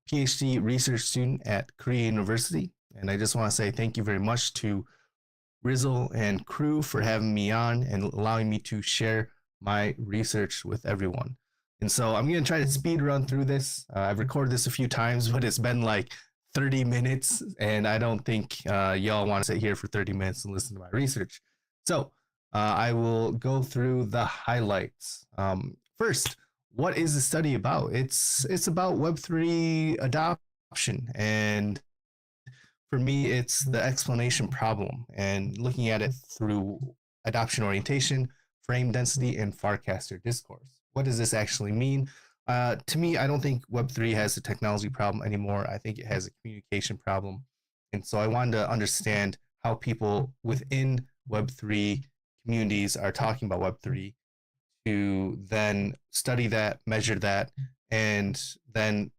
PhD research student at Korea University, and I just want to say thank you very much to Rizzle and crew for having me on and allowing me to share my research with everyone. And so I'm going to try to speed run through this. I've recorded this a few times, but it's been like 30 minutes, and I don't think y'all want to sit here for 30 minutes and listen to my research. So I will go through the highlights. First, what is the study about? It's about Web3 adoption, and for me, it's the explanation problem and looking at it through adoption orientation frame density and Farcaster discourse. What does this actually mean? To me, I don't think Web3 has a technology problem anymore. I think it has a communication problem. And so I wanted to understand how people within Web3 communities are talking about Web3, to then study that, measure that, and then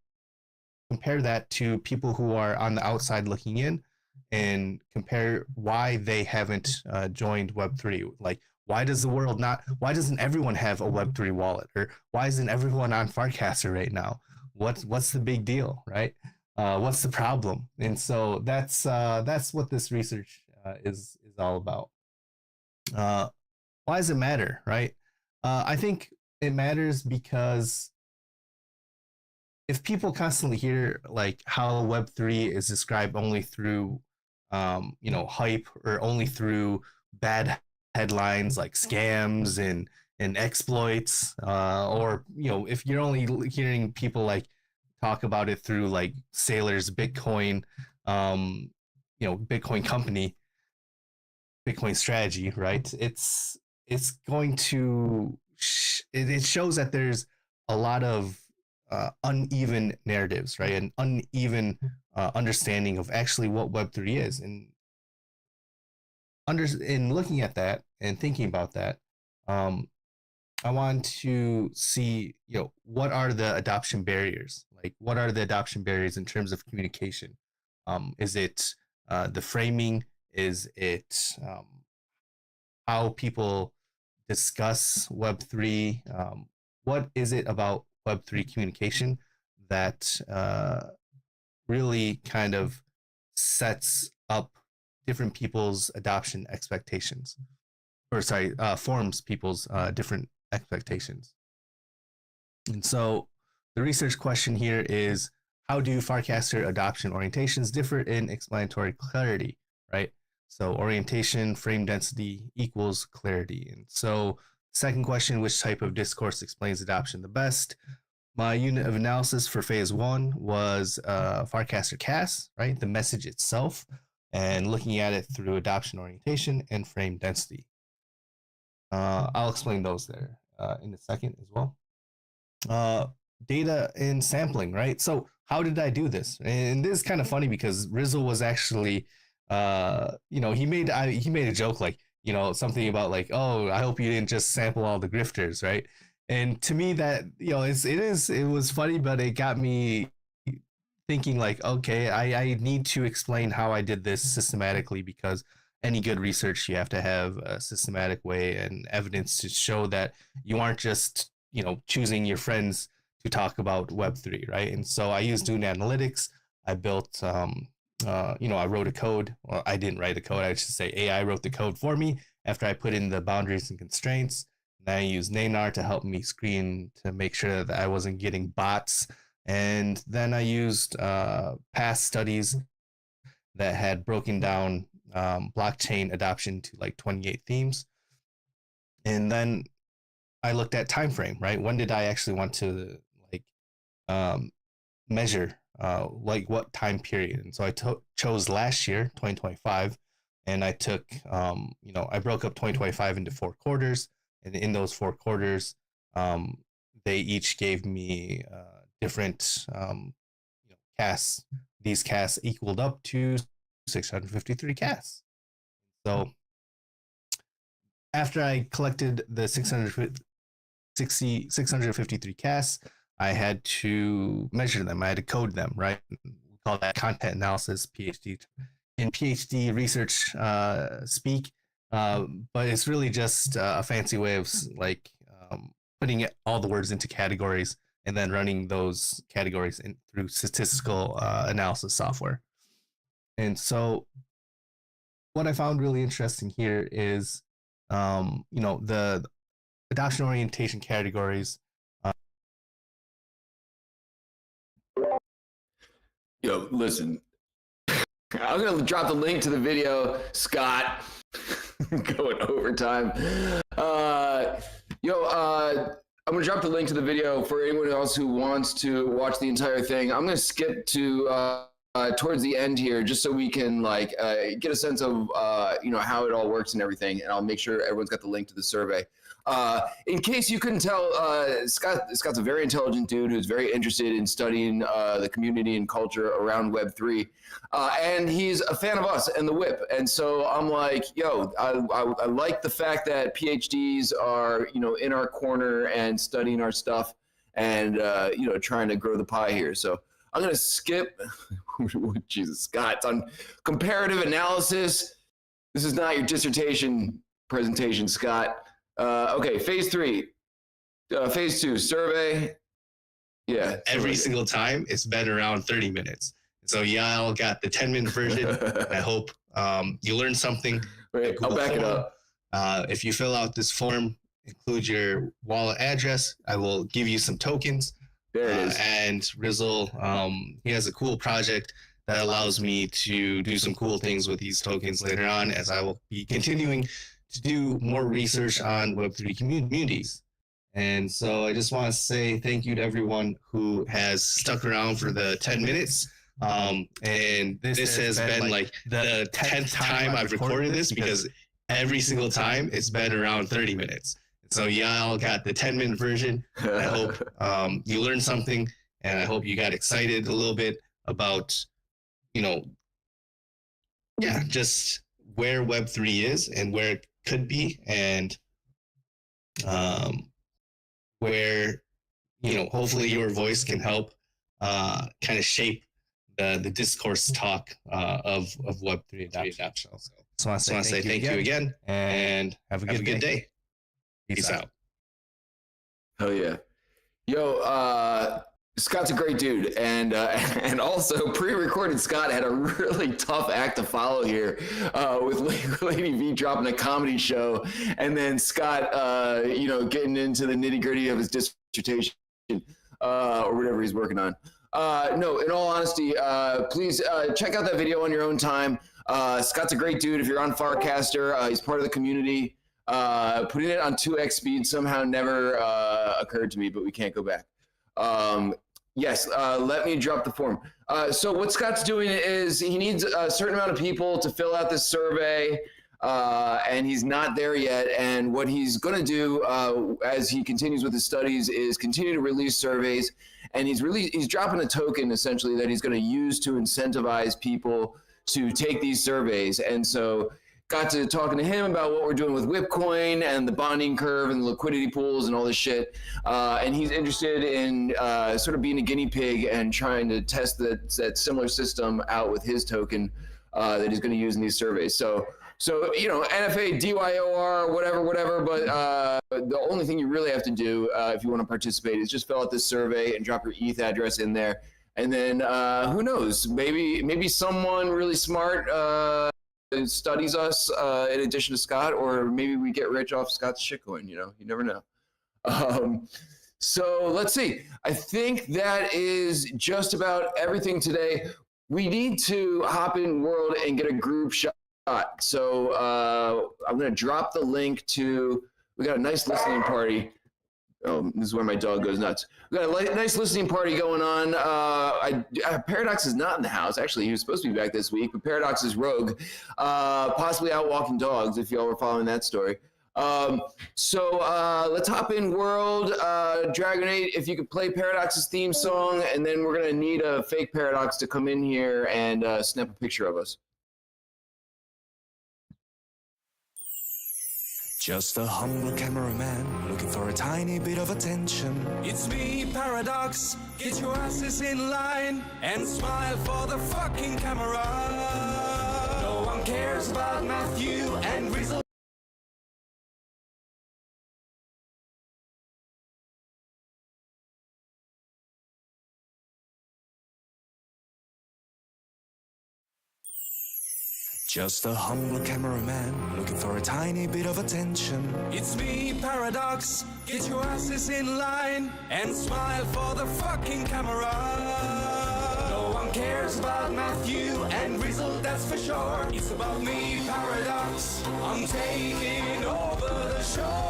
compare that to people who are on the outside looking in, and compare why they haven't joined Web3. Like, why doesn't everyone have a Web3 wallet? Or why isn't everyone on Farcaster right now? What's the big deal, right? What's the problem? And so that's what this research is all about. Why does it matter, right? I think it matters because if people constantly hear like how Web3 is described only through hype, or only through bad headlines like scams and exploits, or if you're only hearing people like talk about it through like Saylor's Bitcoin, Bitcoin company, Bitcoin strategy, right? It's going to it shows that there's a lot of uneven narratives, right? An uneven understanding of actually what Web3 is. And in looking at that and thinking about that, I want to see, what are the adoption barriers? Like, what are the adoption barriers in terms of communication? Is it the framing? Is it how people discuss Web3? What is it about Web3 communication that really kind of sets up different people's adoption expectations, forms people's different expectations? And so the research question here is, how do Farcaster adoption orientations differ in explanatory clarity, right? So orientation, frame density equals clarity. And so second question, which type of discourse explains adoption the best? My unit of analysis for phase 1 was Farcaster CAS, right? The message itself, and looking at it through adoption orientation and frame density. I'll explain those there in a second as well. Data and sampling, right? So how did I do this? And this is kind of funny because Rizzle was actually, he made a joke like, something about like, oh, I hope you didn't just sample all the grifters, right? And to me that, it was funny, but it got me thinking like, okay, I need to explain how I did this systematically, because any good research, you have to have a systematic way and evidence to show that you aren't just, choosing your friends to talk about Web3, right? And so I used Dune Analytics. I built, I wrote a code. Well, I didn't write the code. I should say AI wrote the code for me after I put in the boundaries and constraints. And I used Nanar to help me screen to make sure that I wasn't getting bots. And then I used past studies that had broken down blockchain adoption to like 28 themes. And then I looked at time frame, right? When did I actually want to measure like what time period? And so I chose last year, 2025, and I took, I broke up 2025 into 4 quarters. And in those 4 quarters, they each gave me different casts. These casts equaled up to 653 casts. So after I collected the 653 casts, I had to measure them. I had to code them, right? We call that content analysis, PhD in PhD research speak. But it's really just a fancy way of like putting all the words into categories and then running those categories through statistical analysis software. And so what I found really interesting here is, the adoption orientation categories. Yo, listen, I'm going to drop the link to the video, Scott. Going overtime. I'm going to drop the link to the video for anyone else who wants to watch the entire thing. I'm going to skip to towards the end here, just so we can like get a sense of how it all works and everything, and I'll make sure everyone's got the link to the survey. In case you couldn't tell, Scott's a very intelligent dude who's very interested in studying the community and culture around Web3, and he's a fan of us and the WIP. And so I'm like, yo, I like the fact that PhDs are in our corner and studying our stuff and trying to grow the pie here. So I'm going to skip, Jesus, Scott, it's on comparative analysis. This is not your dissertation presentation, Scott. Okay, phase 3. Phase 2, survey. Yeah. Every single time, it's been around 30 minutes. So y'all got the 10-minute version. I hope you learned something. Right, I'll back it up. If you fill out this form, include your wallet address, I will give you some tokens. There it is. And Rizzle, he has a cool project that allows me to do some cool things with these tokens later on, as I will be continuing to do more research on Web3 communities. And so I just want to say thank you to everyone who has stuck around for the 10 minutes. And this has been like the 10th time I've recorded this, because every single time it's been around 30 minutes. So y'all got the 10-minute version. I hope you learned something, and I hope you got excited a little bit about, just where Web3 is and where it could be, and where, hopefully your voice can help kind of shape the discourse talk of Web3 adoption. So I want to say thank you again, and have a good day. Peace out. Hell yeah. Yo, Scott's a great dude, and also pre-recorded Scott had a really tough act to follow here with Lady V dropping a comedy show, and then Scott, getting into the nitty-gritty of his dissertation or whatever he's working on. No, in all honesty, please check out that video on your own time. Scott's a great dude. If you're on Farcaster, he's part of the community. Putting it on 2x speed somehow never occurred to me, but we can't go back. Yes, let me drop the form. So what Scott's doing is he needs a certain amount of people to fill out this survey, and he's not there yet. And what he's going to do as he continues with his studies is continue to release surveys, and he's dropping a token essentially that he's going to use to incentivize people to take these surveys. And so got to talking to him about what we're doing with WIPcoin and the bonding curve and the liquidity pools and all this shit. And he's interested in sort of being a guinea pig and trying to test that similar system out with his token that he's going to use in these surveys. So NFA, DYOR, whatever. But the only thing you really have to do if you want to participate is just fill out this survey and drop your ETH address in there. And then who knows, maybe someone really smart studies us in addition to Scott, or maybe we get rich off Scott's shitcoin. You never know. So let's see. I think that is just about everything today. We need to hop in World and get a group shot. So I'm going to drop the link to, we got a nice listening party. Oh, this is where my dog goes nuts. We got a nice listening party going on. Paradox is not in the house. Actually, he was supposed to be back this week, but Paradox is rogue, possibly out walking dogs, if y'all were following that story. So let's hop in World. Dragonade, if you could play Paradox's theme song, and then we're going to need a fake Paradox to come in here and snap a picture of us. Just a humble cameraman looking for a tiny bit of attention. It's me, Paradox. Get your asses in line and smile for the fucking camera. No one cares about Matthew and Rizzle. Just a humble cameraman looking for a tiny bit of attention. It's me, Paradox. Get your asses in line and smile for the fucking camera. No one cares about Matthew and Rizzle, that's for sure. It's about me, Paradox. I'm taking over the show.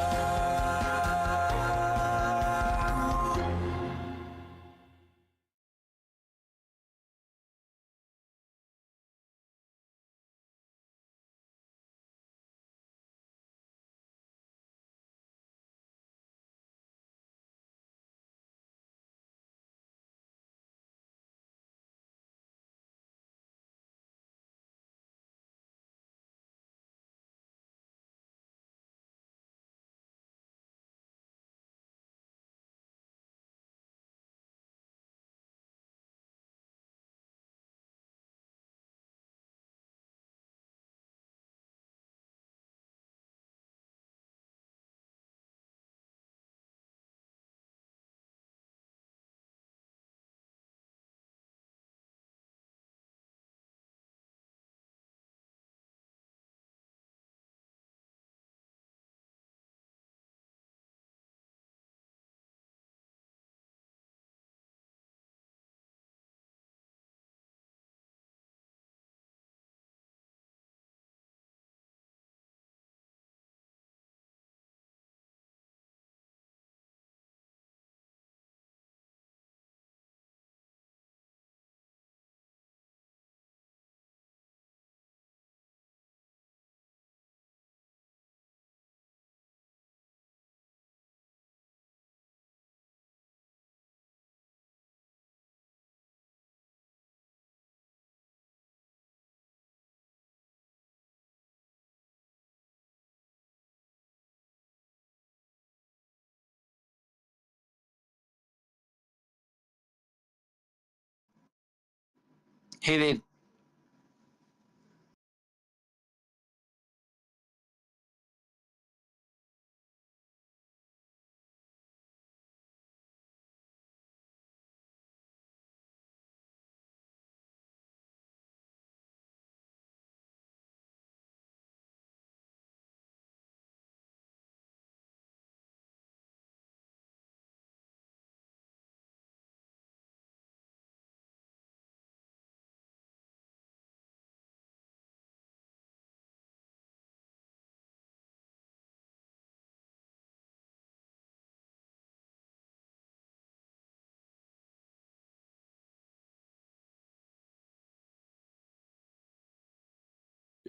Hey, they.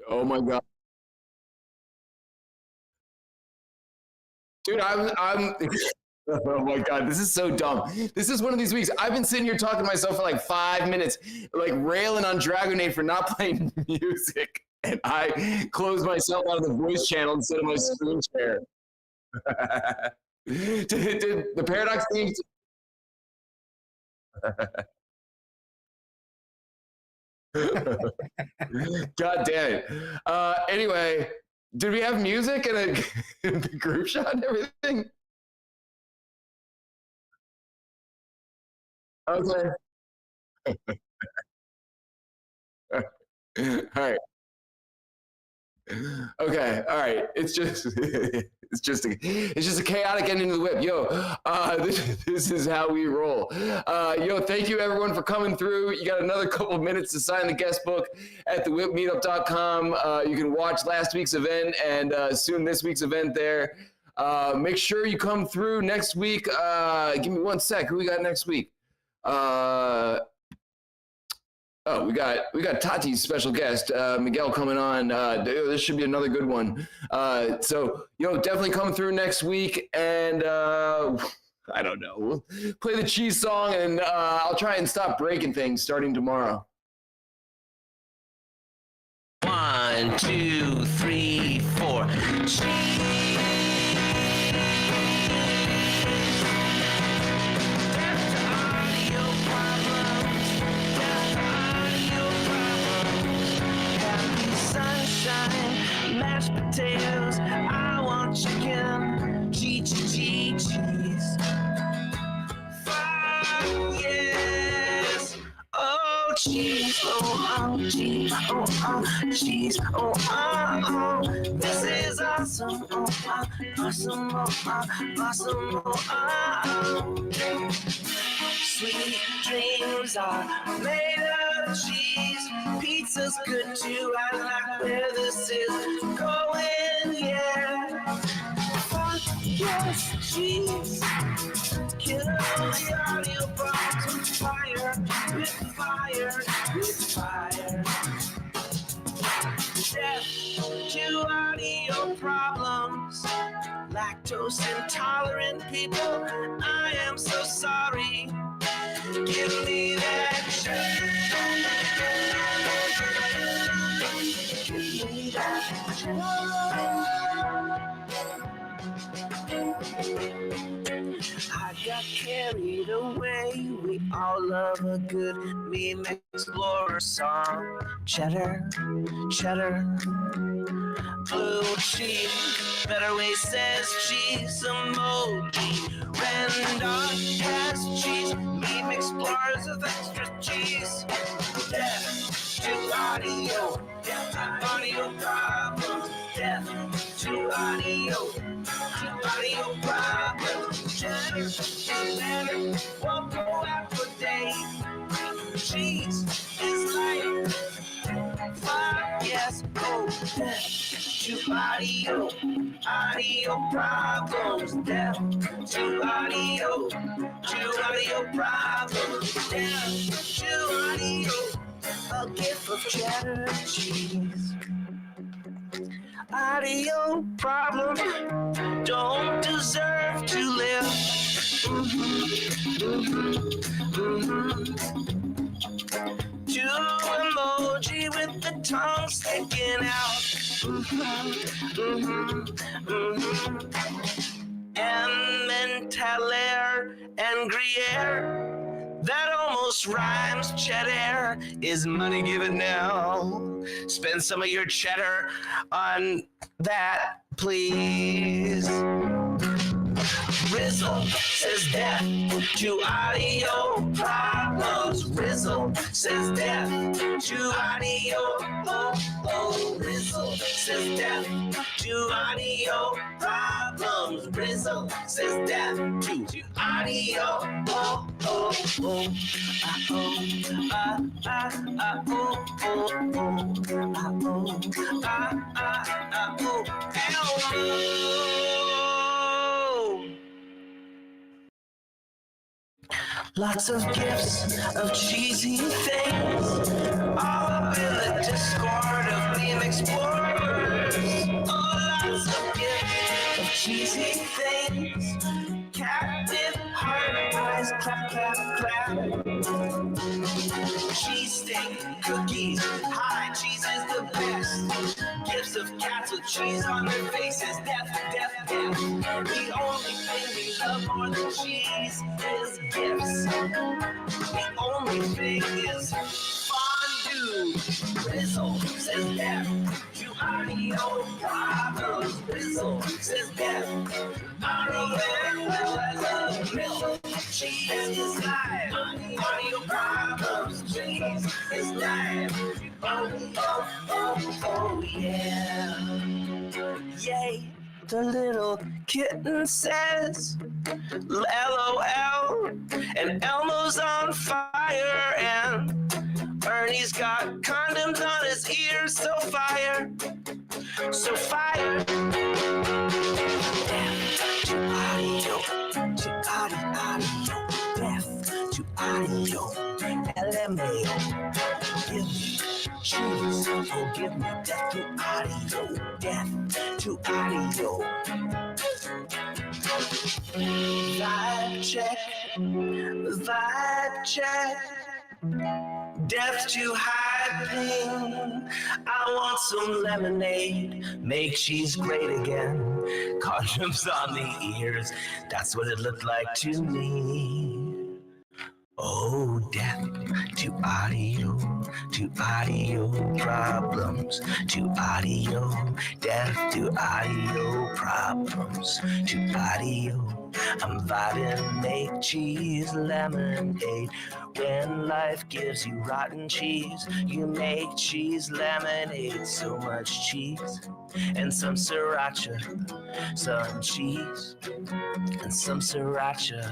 Oh my God. Dude, I'm oh my God, this is so dumb. This is one of these weeks. I've been sitting here talking to myself for like 5 minutes, like railing on Dragonade for not playing music. And I closed myself out of the voice channel instead of my screen share. did the Paradox team? God damn it. Anyway, did we have music and the group shot and everything? Okay. All right. Okay, all right. It's just it's just a chaotic ending to the whip. Yo, this is how we roll. Yo, thank you everyone for coming through. You got another couple of minutes to sign the guest book at the WIPmeetup.com. You can watch last week's event and soon this week's event there. Make sure you come through next week. Give me 1 sec. Who we got next week? Oh, we got Tati's special guest, Miguel, coming on. This should be another good one. So, definitely come through next week, and I don't know. We'll play the cheese song, and I'll try and stop breaking things starting tomorrow. 1, 2, 3, 4. Mashed potatoes, I want chicken, cheese. Fuck yes, oh cheese, oh cheese, oh cheese, oh. This is awesome, awesome, awesome, oh. Sweet dreams are made of cheese. Pizza's good too. I like where this is going, yeah. Fuck yes, cheese. Kill the audio bombs with fire, with fire, with fire. Death to audio problems. Lactose intolerant people, I am so sorry. Give me that shit. Give me that shit. I got carried away. We all love a good meme explorer song. Cheddar, blue cheese. Better way says cheese emoji. Rendon has cheese. Meme explorers with extra cheese. Death to audio. Audio problems. Death to audio. Audio problems. Cheddar won't go out for days. Cheese is like fuck yes, oh death to audio problems. Death to audio problems. Death to audio, a gift of cheddar cheese. Audio problems don't deserve to live. Two emoji with the tongue sticking out. And Mentalaire and Gruyere, that almost almost rhymes. Cheddar is money given now. Spend some of your cheddar on that, please. Rizzle says death to audio problems. Rizzle says death to audio. Oh, Rizzle says death to audio problems. Rizzle says death to audio. Oh, oh, oh, Lots of gifts of cheesy things, all up in the Discord of meme explorers. Oh, lots of gifts of cheesy things. Cat with heart eyes, clap, clap, clap. Cheese steak, cookies, hi, cheese is the best. Gifts of cats with cheese on their faces, death, death, death. The only thing we love more than cheese is gifts. The only thing is fondue. Rizzle says death to audio problems. Rizzle says death to audio. Milk, cheese is live. Audio problems, cheese is live. Oh, oh, oh, oh, yeah. Yay, the little kitten says LOL, and Elmo's on fire, and Ernie's got condoms on his ears, so fire, so fire. Death to audio, to audio, death to audio, LMAO. Give me cheese, oh give me death to audio, death to audio. Vibe check, vibe check. Death to high ping. I want some lemonade. Make cheese great again. Condoms on the ears. That's what it looked like to me. Oh, death to audio problems, to audio, death to audio problems, to audio. I'm vibing, make cheese lemonade. When life gives you rotten cheese, you make cheese lemonade. So much cheese and some sriracha, some cheese and some sriracha.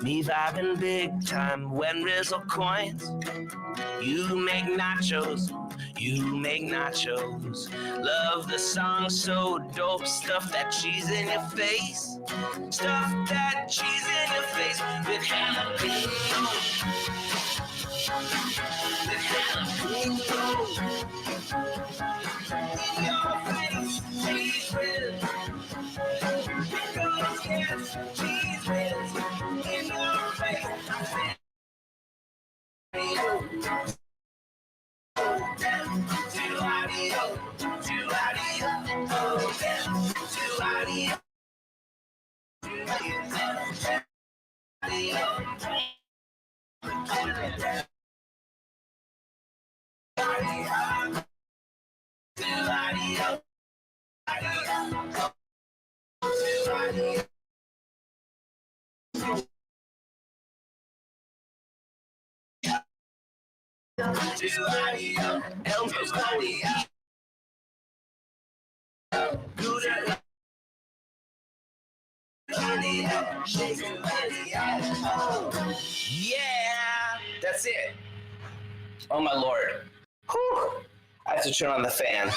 Me vibing big time when Rizzle coins. You make nachos, you make nachos. Love the song so dope. Stuff that cheese in your face. Stuff that cheese in your face with jalapeno. With jalapeno. In your face, cheese whiz. Pickles, yes, cheese whiz. In your face, I said. To audio, oh, to audio. Elmo's audio. Gouda. Yeah, that's it. Oh my lord. Whew. I have to turn on the fan.